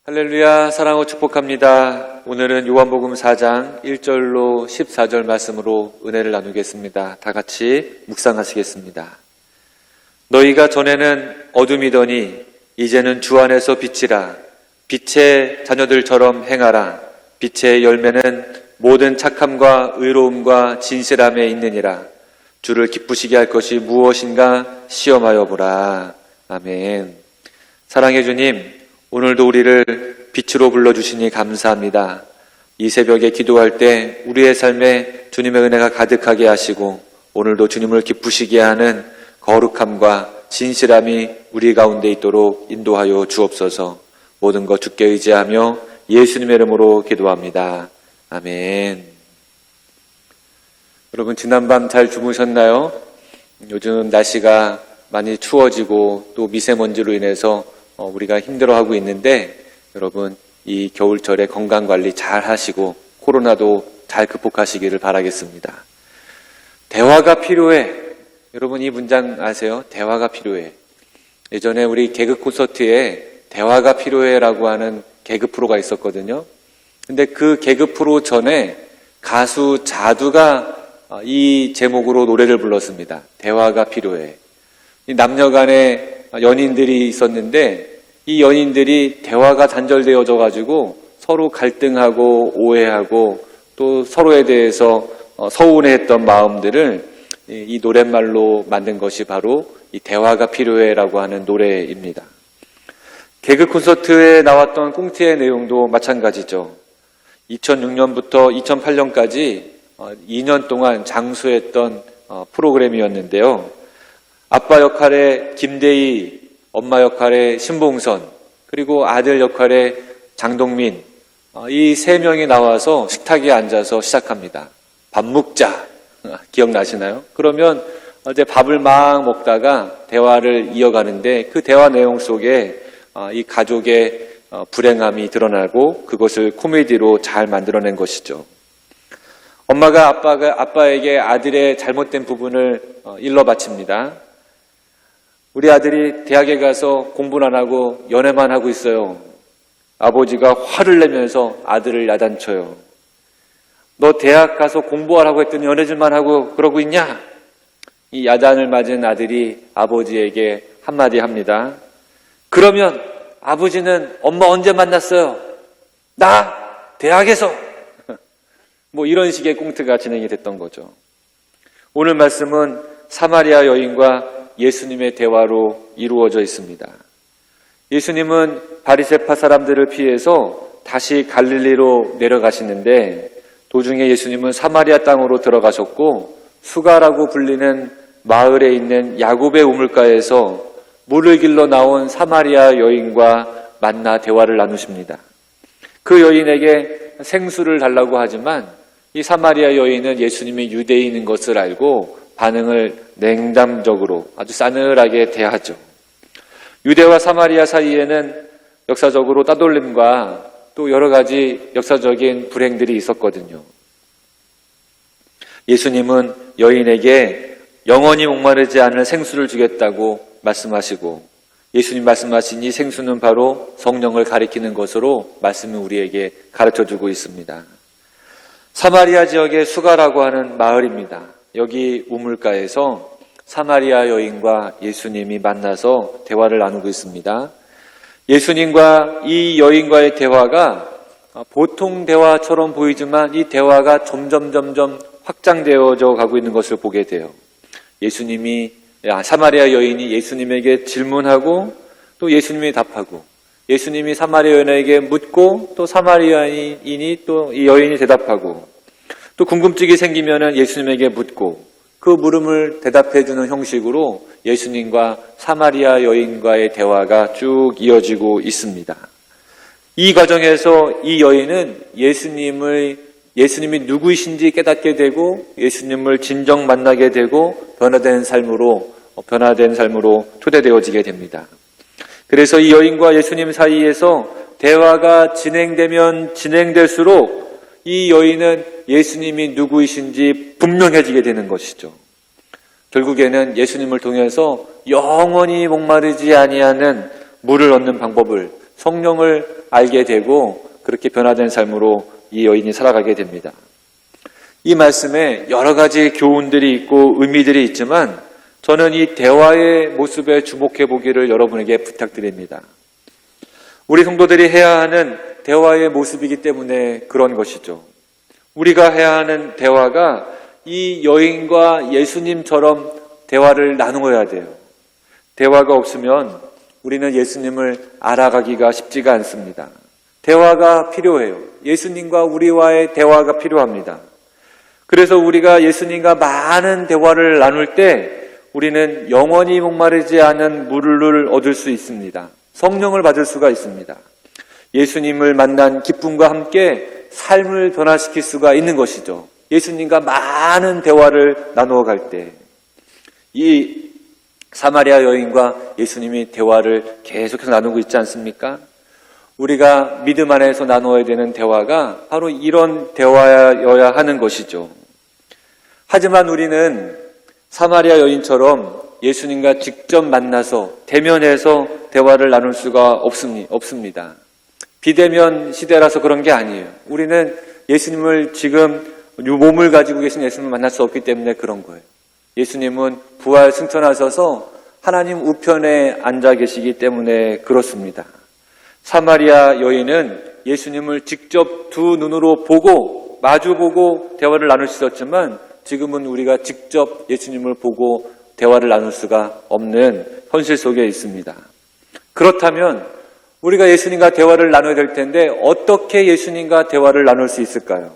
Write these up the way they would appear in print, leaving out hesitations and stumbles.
할렐루야, 사랑하고 축복합니다. 오늘은 요한복음 4장 1절로 14절 말씀으로 은혜를 나누겠습니다. 다 같이 묵상하시겠습니다. 너희가 전에는 어둠이더니 이제는 주 안에서 빛이라. 빛의 자녀들처럼 행하라. 빛의 열매는 모든 착함과 의로움과 진실함에 있느니라. 주를 기쁘시게 할 것이 무엇인가 시험하여 보라. 아멘. 사랑해 주님, 오늘도 우리를 빛으로 불러주시니 감사합니다. 이 새벽에 기도할 때 우리의 삶에 주님의 은혜가 가득하게 하시고 오늘도 주님을 기쁘시게 하는 거룩함과 진실함이 우리 가운데 있도록 인도하여 주옵소서. 모든 것 주께 의지하며 예수님의 이름으로 기도합니다. 아멘. 여러분, 지난밤 잘 주무셨나요? 요즘 날씨가 많이 추워지고 또 미세먼지로 인해서 우리가 힘들어하고 있는데, 여러분 이 겨울철에 건강관리 잘 하시고 코로나도 잘 극복하시기를 바라겠습니다. 대화가 필요해. 여러분 이 문장 아세요? 대화가 필요해. 예전에 우리 개그 콘서트에 대화가 필요해 라고 하는 개그 프로가 있었거든요. 근데 그 개그 프로 전에 가수 자두가 이 제목으로 노래를 불렀습니다. 대화가 필요해. 이 남녀 간에 연인들이 있었는데 이 연인들이 대화가 단절되어져 가지고 서로 갈등하고 오해하고 또 서로에 대해서 서운해했던 마음들을 이 노랫말로 만든 것이 바로 이 대화가 필요해라고 하는 노래입니다. 개그 콘서트에 나왔던 꽁트의 내용도 마찬가지죠. 2006년부터 2008년까지 2년 동안 장수했던 프로그램이었는데요. 아빠 역할의 김대희, 엄마 역할의 신봉선, 그리고 아들 역할의 장동민, 이 세 명이 나와서 식탁에 앉아서 시작합니다. 밥 먹자. 기억나시나요? 그러면 이제 밥을 막 먹다가 대화를 이어가는데 그 대화 내용 속에 이 가족의 불행함이 드러나고 그것을 코미디로 잘 만들어낸 것이죠. 엄마가 아빠에게 아들의 잘못된 부분을 일러 바칩니다. 우리 아들이 대학에 가서 공부는 안 하고 연애만 하고 있어요. 아버지가 화를 내면서 아들을 야단쳐요. 너 대학 가서 공부하라고 했더니 연애질만 하고 그러고 있냐? 이 야단을 맞은 아들이 아버지에게 한마디 합니다. 그러면 아버지는 엄마 언제 만났어요? 나 대학에서. 뭐 이런 식의 꽁트가 진행이 됐던 거죠. 오늘 말씀은 사마리아 여인과 예수님의 대화로 이루어져 있습니다. 예수님은 바리새파 사람들을 피해서 다시 갈릴리로 내려가시는데 도중에 예수님은 사마리아 땅으로 들어가셨고 수가라고 불리는 마을에 있는 야곱의 우물가에서 물을 길러 나온 사마리아 여인과 만나 대화를 나누십니다. 그 여인에게 생수를 달라고 하지만 이 사마리아 여인은 예수님이 유대인인 것을 알고 반응을 냉담적으로 아주 싸늘하게 대하죠. 유대와 사마리아 사이에는 역사적으로 따돌림과 또 여러 가지 역사적인 불행들이 있었거든요. 예수님은 여인에게 영원히 목마르지 않을 생수를 주겠다고 말씀하시고 예수님 말씀하신 이 생수는 바로 성령을 가리키는 것으로 말씀을 우리에게 가르쳐주고 있습니다. 사마리아 지역의 수가라고 하는 마을입니다. 여기 우물가에서 사마리아 여인과 예수님이 만나서 대화를 나누고 있습니다. 예수님과 이 여인과의 대화가 보통 대화처럼 보이지만 이 대화가 점점 확장되어져 가고 있는 것을 보게 돼요. 사마리아 여인이 예수님에게 질문하고 또 예수님이 답하고 예수님이 사마리아 여인에게 묻고 또 사마리아인이 또 이 여인이 대답하고 또 궁금증이 생기면은 예수님에게 묻고 그 물음을 대답해 주는 형식으로 예수님과 사마리아 여인과의 대화가 쭉 이어지고 있습니다. 이 과정에서 이 여인은 예수님이 누구이신지 깨닫게 되고 예수님을 진정 만나게 되고 변화된 삶으로 초대되어지게 됩니다. 그래서 이 여인과 예수님 사이에서 대화가 진행되면 진행될수록 이 여인은 예수님이 누구이신지 분명해지게 되는 것이죠. 결국에는 예수님을 통해서 영원히 목마르지 아니하는 물을 얻는 방법을 성령을 알게 되고 그렇게 변화된 삶으로 이 여인이 살아가게 됩니다. 이 말씀에 여러 가지 교훈들이 있고 의미들이 있지만 저는 이 대화의 모습에 주목해 보기를 여러분에게 부탁드립니다. 우리 성도들이 해야 하는 대화의 모습이기 때문에 그런 것이죠. 우리가 해야 하는 대화가 이 여인과 예수님처럼 대화를 나누어야 돼요. 대화가 없으면 우리는 예수님을 알아가기가 쉽지가 않습니다. 대화가 필요해요. 예수님과 우리와의 대화가 필요합니다. 그래서 우리가 예수님과 많은 대화를 나눌 때 우리는 영원히 목마르지 않은 물을 얻을 수 있습니다. 성령을 받을 수가 있습니다. 예수님을 만난 기쁨과 함께 삶을 변화시킬 수가 있는 것이죠. 예수님과 많은 대화를 나누어 갈 때 이 사마리아 여인과 예수님이 대화를 계속해서 나누고 있지 않습니까? 우리가 믿음 안에서 나누어야 되는 대화가 바로 이런 대화여야 하는 것이죠. 하지만 우리는 사마리아 여인처럼 예수님과 직접 만나서 대면해서 대화를 나눌 수가 없습니다. 비대면 시대라서 그런 게 아니에요. 우리는 예수님을 지금 몸을 가지고 계신 예수님을 만날 수 없기 때문에 그런 거예요. 예수님은 부활 승천하셔서 하나님 우편에 앉아 계시기 때문에 그렇습니다. 사마리아 여인은 예수님을 직접 두 눈으로 보고 마주보고 대화를 나눌 수 있었지만 지금은 우리가 직접 예수님을 보고 대화를 나눌 수가 없는 현실 속에 있습니다. 그렇다면 우리가 예수님과 대화를 나눠야 될 텐데 어떻게 예수님과 대화를 나눌 수 있을까요?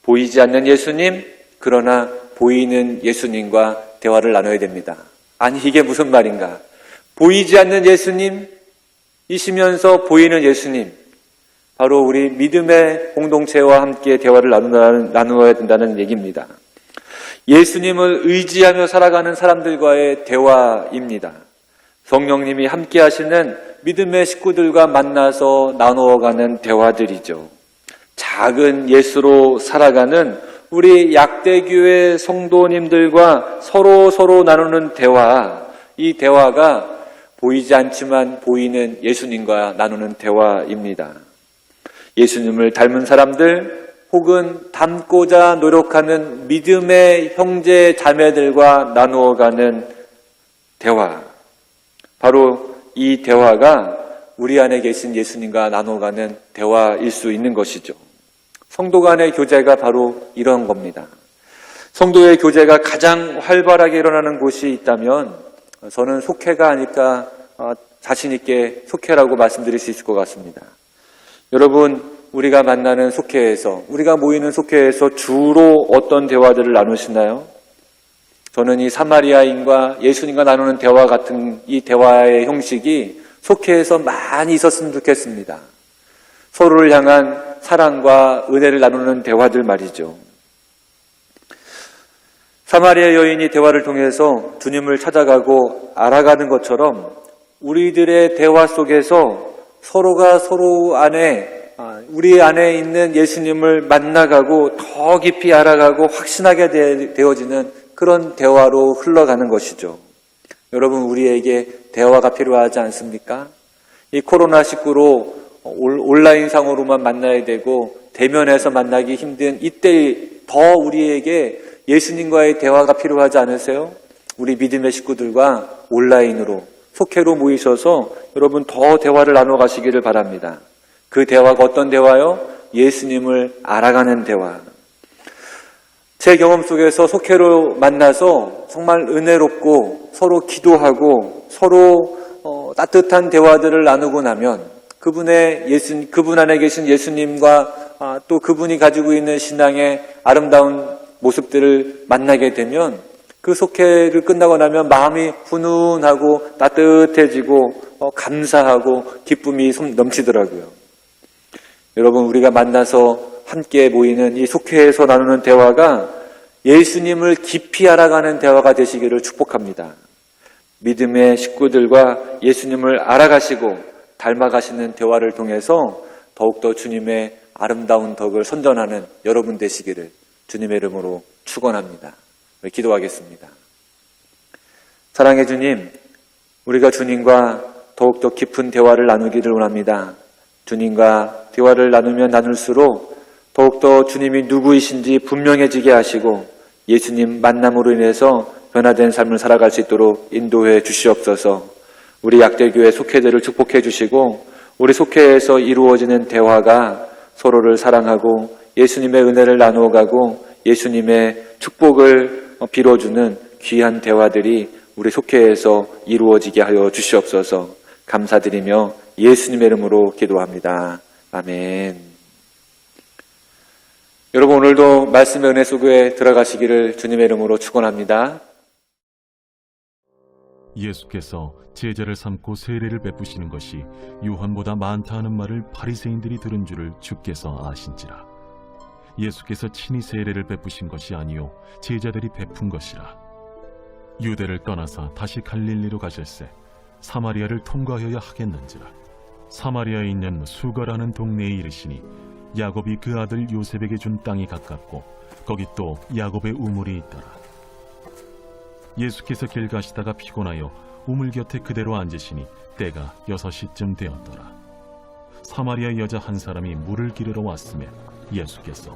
보이지 않는 예수님, 그러나 보이는 예수님과 대화를 나눠야 됩니다. 아니 이게 무슨 말인가? 보이지 않는 예수님이시면서 보이는 예수님, 바로 우리 믿음의 공동체와 함께 대화를 나누어야 된다는 얘기입니다. 예수님을 의지하며 살아가는 사람들과의 대화입니다. 성령님이 함께 하시는 믿음의 식구들과 만나서 나누어가는 대화들이죠. 작은 예수로 살아가는 우리 약대교회 성도님들과 서로 나누는 대화, 이 대화가 보이지 않지만 보이는 예수님과 나누는 대화입니다. 예수님을 닮은 사람들 혹은 닮고자 노력하는 믿음의 형제 자매들과 나누어가는 대화, 바로 이 대화가 우리 안에 계신 예수님과 나눠가는 대화일 수 있는 것이죠. 성도 간의 교제가 바로 이런 겁니다. 성도의 교제가 가장 활발하게 일어나는 곳이 있다면 저는 속회가 아닐까 자신 있게 속회라고 말씀드릴 수 있을 것 같습니다. 여러분, 우리가 만나는 속회에서, 우리가 모이는 속회에서 주로 어떤 대화들을 나누시나요? 저는 이 사마리아인과 예수님과 나누는 대화 같은 이 대화의 형식이 속회에서 많이 있었으면 좋겠습니다. 서로를 향한 사랑과 은혜를 나누는 대화들 말이죠. 사마리아 여인이 대화를 통해서 주님을 찾아가고 알아가는 것처럼 우리들의 대화 속에서 서로가 서로 안에, 우리 안에 있는 예수님을 만나가고 더 깊이 알아가고 확신하게 되어지는 그런 대화로 흘러가는 것이죠. 여러분, 우리에게 대화가 필요하지 않습니까? 이 코로나19로 온라인상으로만 만나야 되고 대면에서 만나기 힘든 이때 더 우리에게 예수님과의 대화가 필요하지 않으세요? 우리 믿음의 식구들과 온라인으로 속회로 모이셔서 여러분 더 대화를 나눠 가시기를 바랍니다. 그 대화가 어떤 대화요? 예수님을 알아가는 대화. 제 경험 속에서 속회로 만나서 정말 은혜롭고 서로 기도하고 서로 따뜻한 대화들을 나누고 나면 그분 안에 계신 예수님과 또 그분이 가지고 있는 신앙의 아름다운 모습들을 만나게 되면 그 속회를 끝나고 나면 마음이 훈훈하고 따뜻해지고 감사하고 기쁨이 넘치더라고요. 여러분, 우리가 만나서 함께 모이는 이 속회에서 나누는 대화가 예수님을 깊이 알아가는 대화가 되시기를 축복합니다. 믿음의 식구들과 예수님을 알아가시고 닮아가시는 대화를 통해서 더욱더 주님의 아름다운 덕을 선전하는 여러분 되시기를 주님의 이름으로 축원합니다. 기도하겠습니다. 사랑의 주님, 우리가 주님과 더욱더 깊은 대화를 나누기를 원합니다. 주님과 대화를 나누면 나눌수록 더욱더 주님이 누구이신지 분명해지게 하시고 예수님 만남으로 인해서 변화된 삶을 살아갈 수 있도록 인도해 주시옵소서. 우리 약대교회 속회들을 축복해 주시고 우리 속회에서 이루어지는 대화가 서로를 사랑하고 예수님의 은혜를 나누어가고 예수님의 축복을 빌어주는 귀한 대화들이 우리 속회에서 이루어지게 하여 주시옵소서. 감사드리며 예수님의 이름으로 기도합니다. 아멘. 여러분, 오늘도 말씀의 은혜 속에 들어가시기를 주님의 이름으로 축원합니다. 예수께서 제자를 삼고 세례를 베푸시는 것이 요한보다 많다 하는 말을 바리새인들이 들은 줄을 주께서 아신지라. 예수께서 친히 세례를 베푸신 것이 아니요 제자들이 베푼 것이라. 유대를 떠나서 다시 갈릴리로 가실새 사마리아를 통과하여야 하겠는지라. 사마리아에 있는 수가라는 동네에 이르시니 야곱이 그 아들 요셉에게 준 땅이 가깝고 거기 또 야곱의 우물이 있더라. 예수께서 길 가시다가 피곤하여 우물 곁에 그대로 앉으시니 때가 6시쯤 되었더라. 사마리아 여자 한 사람이 물을 기르러 왔으며 예수께서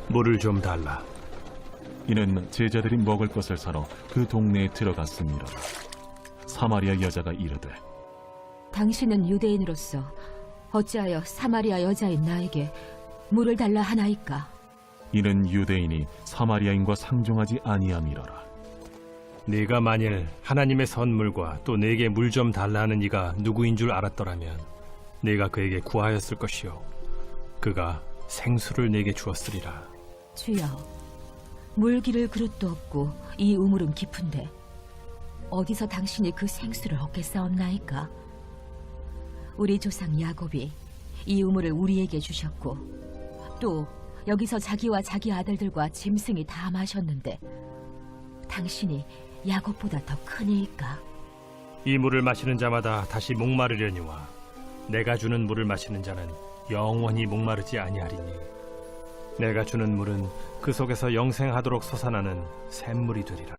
물을 좀 달라. 이는 제자들이 먹을 것을 사러 그 동네에 들어갔음이로라. 사마리아 여자가 이르되 당신은 유대인으로서 어찌하여 사마리아 여자인 나에게 물을 달라 하나이까? 이는 유대인이 사마리아인과 상종하지 아니함이로라. 네가 만일 하나님의 선물과 또 내게 물 좀 달라 하는 이가 누구인 줄 알았더라면 네가 그에게 구하였을 것이요 그가 생수를 내게 주었으리라. 주여, 물 기를 그릇도 없고 이 우물은 깊은데 어디서 당신이 그 생수를 얻겠사옵나이까? 우리 조상 야곱이 이 우물을 우리에게 주셨고 또 여기서 자기와 자기 아들들과 짐승이 다 마셨는데 당신이 야곱보다 더 크니이까? 이 물을 마시는 자마다 다시 목마르려니와 내가 주는 물을 마시는 자는 영원히 목마르지 아니하리니 내가 주는 물은 그 속에서 영생하도록 솟아나는 샘물이 되리라.